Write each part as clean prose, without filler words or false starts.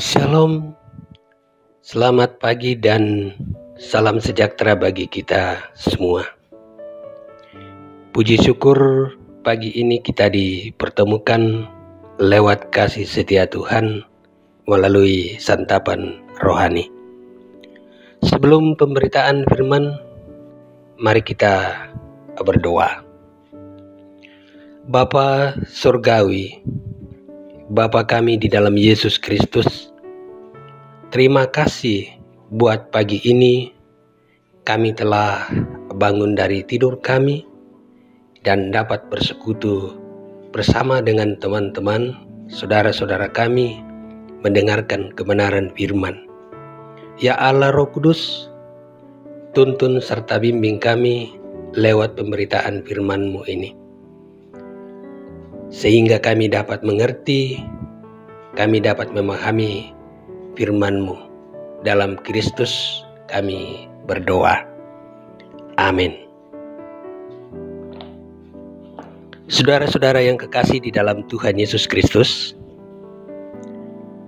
Shalom, selamat pagi dan salam sejahtera bagi kita semua. Puji syukur pagi ini kita dipertemukan lewat kasih setia Tuhan melalui santapan rohani. Sebelum pemberitaan firman, mari kita berdoa. Bapa Surgawi, Bapa kami di dalam Yesus Kristus, terima kasih buat pagi ini kami telah bangun dari tidur kami dan dapat bersekutu bersama dengan teman-teman, saudara-saudara kami mendengarkan kebenaran firman. Ya Allah Roh Kudus, tuntun serta bimbing kami lewat pemberitaan firman-Mu ini, sehingga kami dapat mengerti, kami dapat memahami firman-Mu. Dalam Kristus kami berdoa. Amin. Saudara-saudara yang kekasih di dalam Tuhan Yesus Kristus,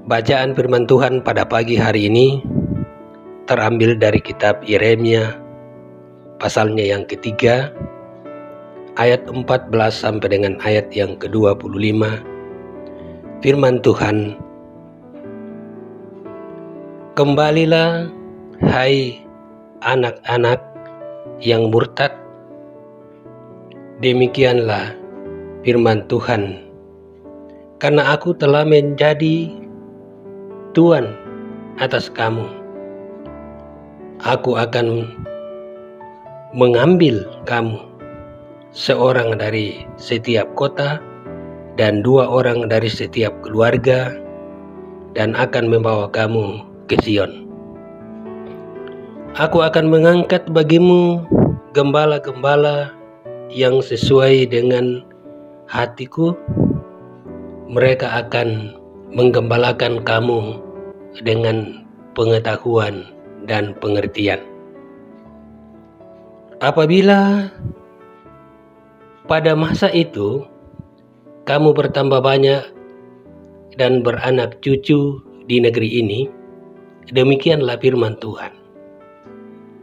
bacaan firman Tuhan pada pagi hari ini terambil dari kitab Yeremia pasalnya yang ketiga, ayat 14 sampai dengan ayat yang ke-25. Firman Tuhan, kembalilah hai anak-anak yang murtad, demikianlah firman Tuhan, karena aku telah menjadi Tuhan atas kamu. Aku akan mengambil kamu, seorang dari setiap kota dan 2 orang dari setiap keluarga, dan akan membawa kamu ke Sion. Aku akan mengangkat bagimu gembala-gembala yang sesuai dengan hatiku. Mereka akan menggembalakan kamu dengan pengetahuan dan pengertian. Apabila pada masa itu kamu bertambah banyak dan beranak cucu di negeri ini, demikianlah firman Tuhan,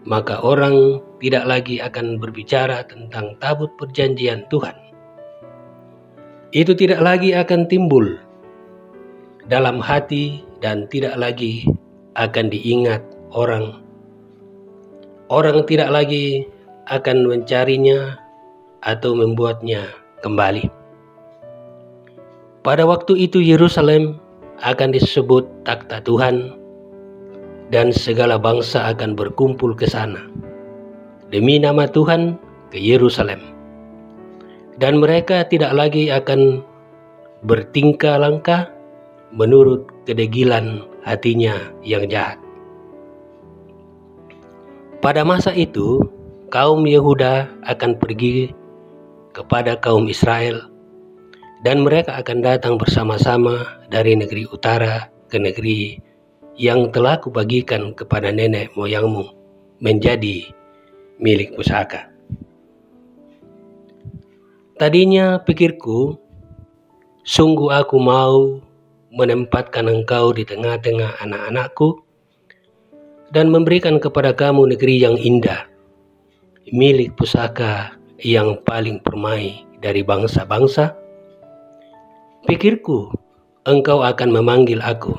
maka orang tidak lagi akan berbicara tentang tabut perjanjian Tuhan. Itu tidak lagi akan timbul dalam hati dan tidak lagi akan diingat orang. Orang tidak lagi akan mencarinya atau membuatnya kembali. Pada waktu itu Yerusalem akan disebut takhta Tuhan, dan segala bangsa akan berkumpul ke sana demi nama Tuhan ke Yerusalem. Dan mereka tidak lagi akan bertingkah langkah menurut kedegilan hatinya yang jahat. Pada masa itu kaum Yehuda akan pergi kepada kaum Israel, dan mereka akan datang bersama-sama dari negeri utara ke negeri yang telah kubagikan kepada nenek moyangmu menjadi milik pusaka. Tadinya pikirku, sungguh aku mau menempatkan engkau di tengah-tengah anak-anakku dan memberikan kepada kamu negeri yang indah, milik pusaka yang paling permai dari bangsa-bangsa. Pikirku, engkau akan memanggil aku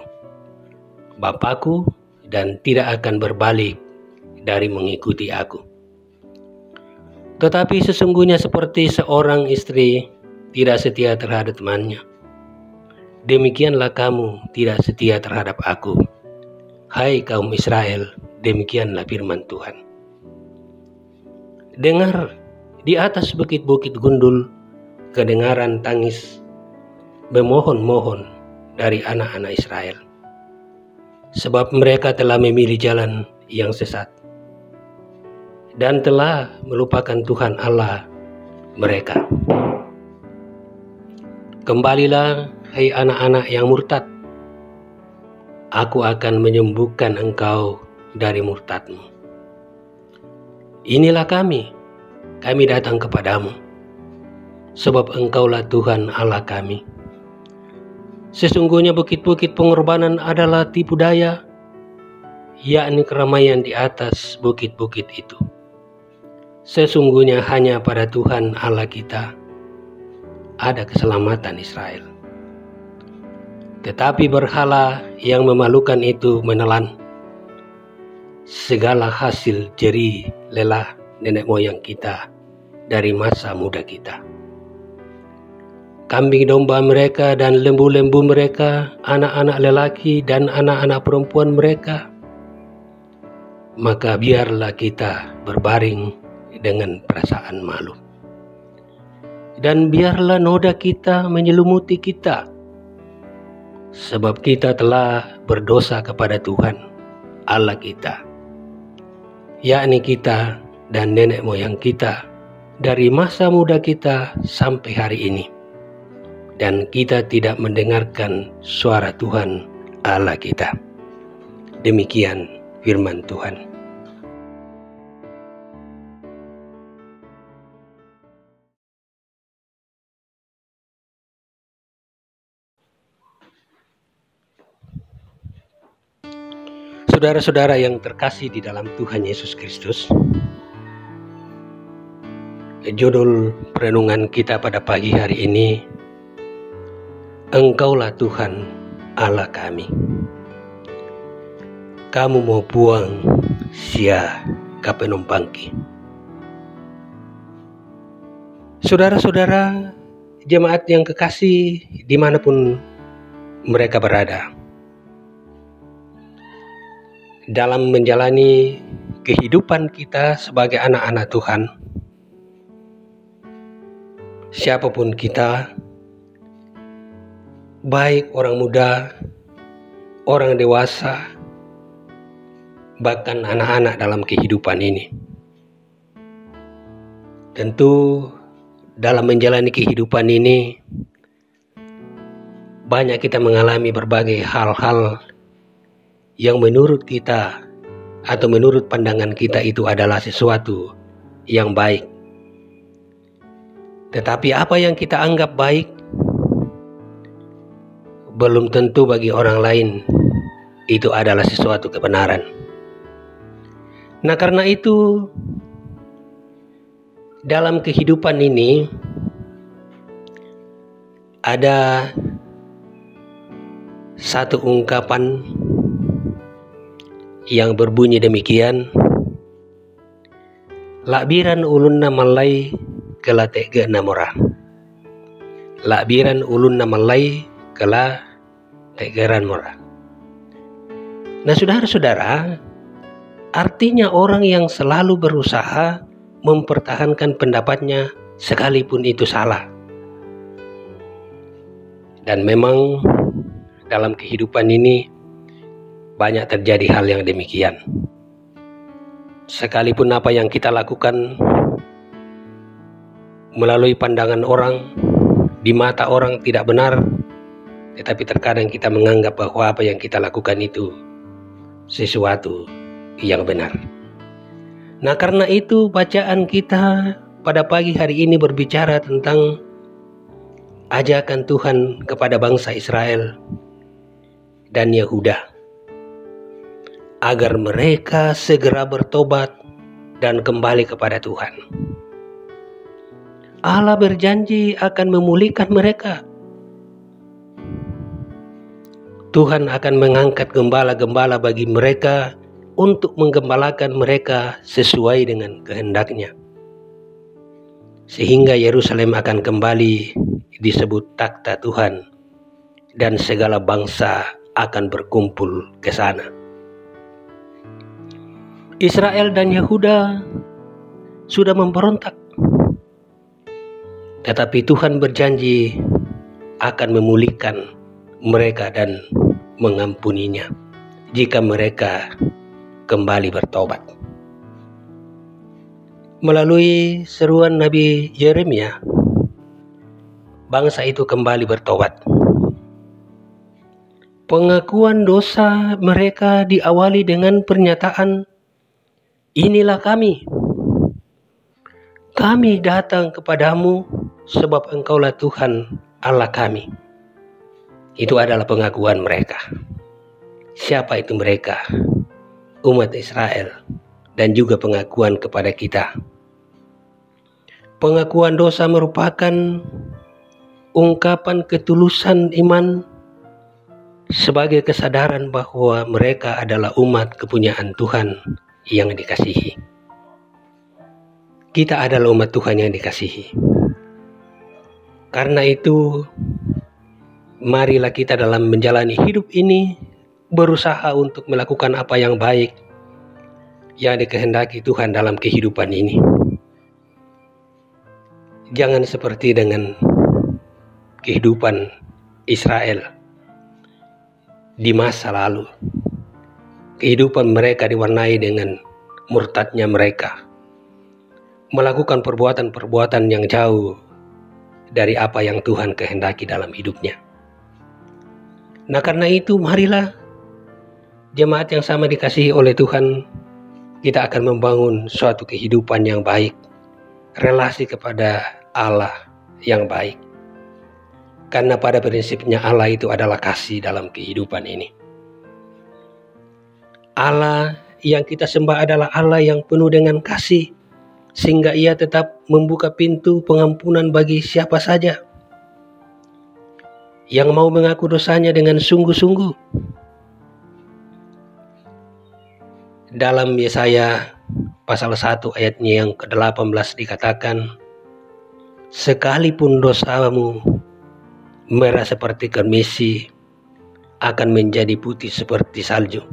Bapakku dan tidak akan berbalik dari mengikuti aku. Tetapi sesungguhnya seperti seorang istri tidak setia terhadap temannya, demikianlah kamu tidak setia terhadap aku, hai kaum Israel, demikianlah firman Tuhan. Dengar, di atas bukit-bukit gundul kedengaran tangis memohon-mohon dari anak-anak Israel, sebab mereka telah memilih jalan yang sesat dan telah melupakan Tuhan Allah mereka. Kembalilah hai anak-anak yang murtad, aku akan menyembuhkan engkau dari murtadmu. Inilah kami datang kepadamu, sebab engkaulah Tuhan Allah kami. Sesungguhnya bukit-bukit pengorbanan adalah tipu daya, yakni keramaian di atas bukit-bukit itu. Sesungguhnya hanya pada Tuhan Allah kita ada keselamatan Israel. Tetapi berhala yang memalukan itu menelan segala hasil jerih lelah nenek moyang kita dari masa muda kita. Kambing domba mereka dan lembu-lembu mereka, anak-anak lelaki dan anak-anak perempuan mereka, maka biarlah kita berbaring dengan perasaan malu. Dan biarlah noda kita menyelumuti kita, sebab kita telah berdosa kepada Tuhan Allah kita, yakni kita dan nenek moyang kita dari masa muda kita sampai hari ini. Dan kita tidak mendengarkan suara Tuhan Allah kita. Demikian firman Tuhan. Saudara-saudara yang terkasih di dalam Tuhan Yesus Kristus, judul perenungan kita pada pagi hari ini, Engkaulah Tuhan Allah kami. Kamu mau buang sia kapenumpangki. Saudara-saudara jemaat yang kekasih dimanapun mereka berada, dalam menjalani kehidupan kita sebagai anak-anak Tuhan, siapapun kita, baik orang muda, orang dewasa, bahkan anak-anak dalam kehidupan ini, tentu dalam menjalani kehidupan ini banyak kita mengalami berbagai hal-hal yang menurut kita atau menurut pandangan kita itu adalah sesuatu yang baik. Tetapi apa yang kita anggap baik belum tentu bagi orang lain itu adalah sesuatu kebenaran. Nah, karena itu dalam kehidupan ini ada satu ungkapan yang berbunyi demikian, lakbiran ulunna malai kela tege namora. Lakbiran ulunna malai kela tegeran mora. Nah, saudara-saudara, artinya orang yang selalu berusaha mempertahankan pendapatnya sekalipun itu salah. Dan memang dalam kehidupan ini banyak terjadi hal yang demikian. Sekalipun apa yang kita lakukan melalui pandangan orang, di mata orang tidak benar, tetapi terkadang kita menganggap bahwa apa yang kita lakukan itu sesuatu yang benar. Nah, karena itu bacaan kita pada pagi hari ini berbicara tentang ajakan Tuhan kepada bangsa Israel dan Yehuda agar mereka segera bertobat dan kembali kepada Tuhan. Allah berjanji akan memulihkan mereka. Tuhan akan mengangkat gembala-gembala bagi mereka untuk menggembalakan mereka sesuai dengan kehendaknya. Sehingga Yerusalem akan kembali disebut takhta Tuhan dan segala bangsa akan berkumpul ke sana. Israel dan Yehuda sudah memberontak, tetapi Tuhan berjanji akan memulihkan mereka dan mengampuninya jika mereka kembali bertobat. Melalui seruan Nabi Yeremia, bangsa itu kembali bertobat. Pengakuan dosa mereka diawali dengan pernyataan, inilah kami datang kepadamu sebab engkaulah Tuhan Allah kami. Itu adalah pengakuan mereka. Siapa itu mereka? Umat Israel, dan juga pengakuan kepada kita. Pengakuan dosa merupakan ungkapan ketulusan iman sebagai kesadaran bahwa mereka adalah umat kepunyaan Tuhan yang dikasihi. Kita adalah umat Tuhan yang dikasihi. Karena itu, marilah kita dalam menjalani hidup ini berusaha untuk melakukan apa yang baik yang dikehendaki Tuhan dalam kehidupan ini. Jangan seperti dengan kehidupan Israel di masa lalu. Kehidupan mereka diwarnai dengan murtadnya mereka, melakukan perbuatan-perbuatan yang jauh dari apa yang Tuhan kehendaki dalam hidupnya. Nah, karena itu marilah jemaat yang sama dikasihi oleh Tuhan, kita akan membangun suatu kehidupan yang baik, relasi kepada Allah yang baik. Karena pada prinsipnya Allah itu adalah kasih dalam kehidupan ini. Allah yang kita sembah adalah Allah yang penuh dengan kasih, sehingga Ia tetap membuka pintu pengampunan bagi siapa saja yang mau mengaku dosanya dengan sungguh-sungguh. Dalam Yesaya pasal 1 ayatnya yang ke-18 dikatakan, sekalipun dosamu merah seperti kemisi, akan menjadi putih seperti salju.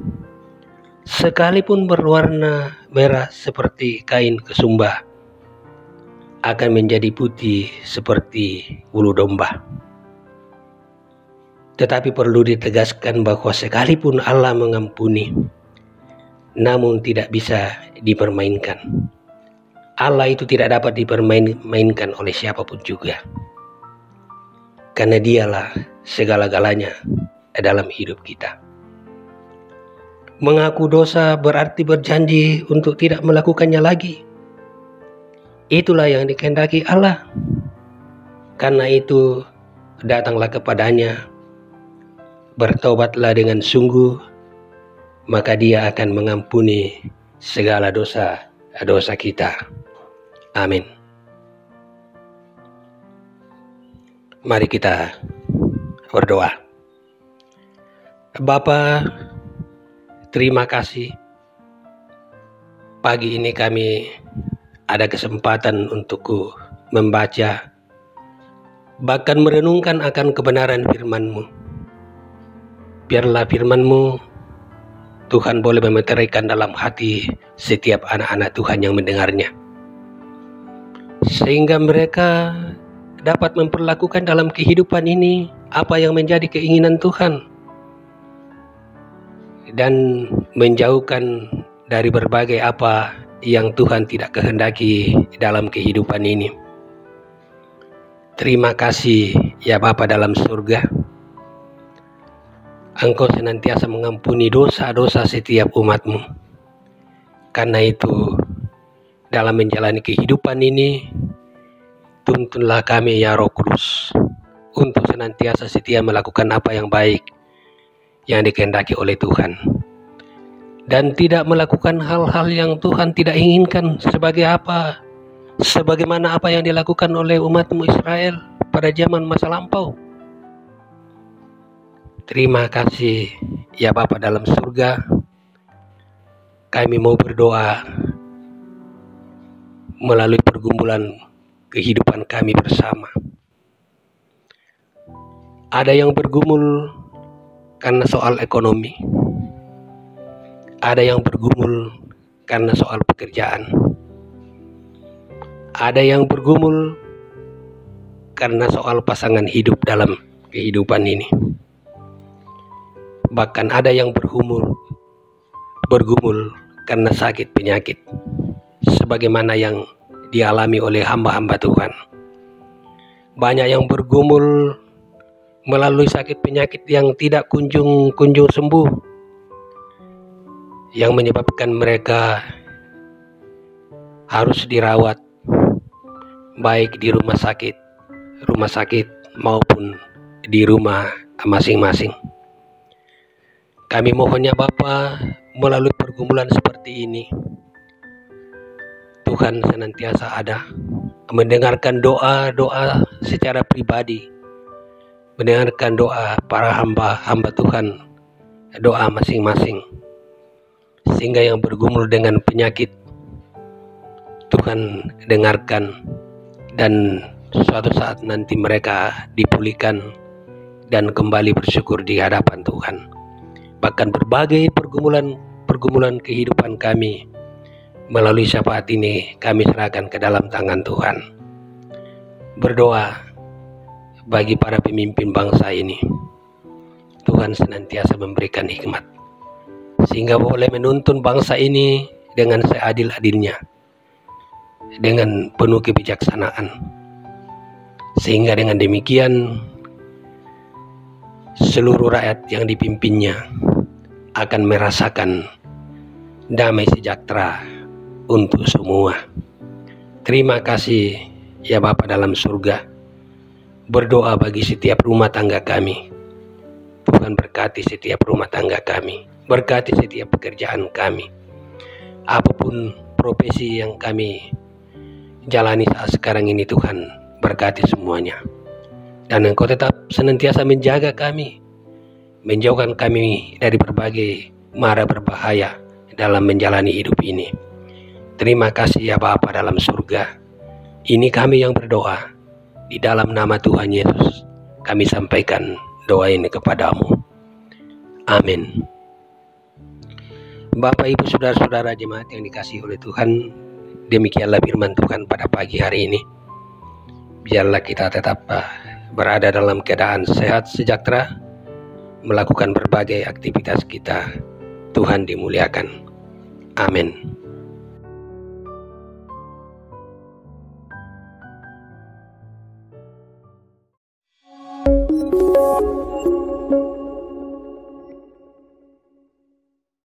Sekalipun berwarna merah seperti kain kesumba, akan menjadi putih seperti bulu domba. Tetapi perlu ditegaskan bahwa sekalipun Allah mengampuni, namun tidak bisa dipermainkan. Allah itu tidak dapat dipermainkan oleh siapapun juga. Karena Dialah segala-galanya dalam hidup kita. Mengaku dosa berarti berjanji untuk tidak melakukannya lagi. Itulah yang dikehendaki Allah. Karena itu, datanglah kepadanya, bertobatlah dengan sungguh, maka Dia akan mengampuni segala dosa-dosa kita. Amin. Mari kita berdoa. Bapa, terima kasih. Pagi ini kami ada kesempatan untuk membaca, bahkan merenungkan akan kebenaran firman-Mu. Biarlah firman-Mu, Tuhan, boleh memeteraikan dalam hati setiap anak-anak Tuhan yang mendengarnya, sehingga mereka dapat memperlakukan dalam kehidupan ini apa yang menjadi keinginan Tuhan, dan menjauhkan dari berbagai apa yang Tuhan tidak kehendaki dalam kehidupan ini. Terima kasih ya Bapa dalam surga. Engkau senantiasa mengampuni dosa-dosa setiap umat-Mu. Karena itu, dalam menjalani kehidupan ini, tuntunlah kami ya Roh Kudus untuk senantiasa setia melakukan apa yang baik yang dikehendaki oleh Tuhan, dan tidak melakukan hal-hal yang Tuhan tidak inginkan, sebagaimana apa yang dilakukan oleh umat-Mu Israel pada zaman masa lampau. Terima kasih ya Bapa dalam surga. Kami mau berdoa melalui pergumulan kehidupan kami bersama. Ada yang bergumul karena soal ekonomi. Ada yang bergumul karena soal pekerjaan. Ada yang bergumul karena soal pasangan hidup dalam kehidupan ini. Bahkan ada yang bergumul karena sakit penyakit, sebagaimana yang dialami oleh hamba-hamba Tuhan. Banyak yang bergumul melalui sakit penyakit yang tidak kunjung sembuh, yang menyebabkan mereka harus dirawat baik di rumah sakit maupun di rumah masing-masing. Kami mohonnya Bapa, melalui pergumulan seperti ini, Tuhan senantiasa ada, mendengarkan doa-doa secara pribadi, mendengarkan doa para hamba Tuhan, doa masing-masing, sehingga yang bergumul dengan penyakit Tuhan dengarkan, dan suatu saat nanti mereka dipulihkan dan kembali bersyukur di hadapan Tuhan. Bahkan berbagai pergumulan kehidupan kami, melalui syafaat ini kami serahkan ke dalam tangan Tuhan. Berdoa bagi para pemimpin bangsa ini, Tuhan senantiasa memberikan hikmat, sehingga boleh menuntun bangsa ini dengan seadil-adilnya, dengan penuh kebijaksanaan, sehingga dengan demikian seluruh rakyat yang dipimpinnya akan merasakan damai sejahtera untuk semua. Terima kasih ya Bapa dalam surga. Berdoa bagi setiap rumah tangga kami. Tuhan berkati setiap rumah tangga kami, berkati setiap pekerjaan kami. Apapun profesi yang kami jalani saat sekarang ini, Tuhan berkati semuanya. Dan Engkau tetap senantiasa menjaga kami, menjauhkan kami dari berbagai mara berbahaya dalam menjalani hidup ini. Terima kasih ya Bapa dalam surga. Ini kami yang berdoa, di dalam nama Tuhan Yesus kami sampaikan doa ini kepadamu. Amin. Bapak, Ibu, Saudara-saudara jemaat yang dikasihi oleh Tuhan, demikianlah firman Tuhan pada pagi hari ini. Biarlah kita tetap berada dalam keadaan sehat sejahtera, melakukan berbagai aktivitas kita. Tuhan dimuliakan. Amin.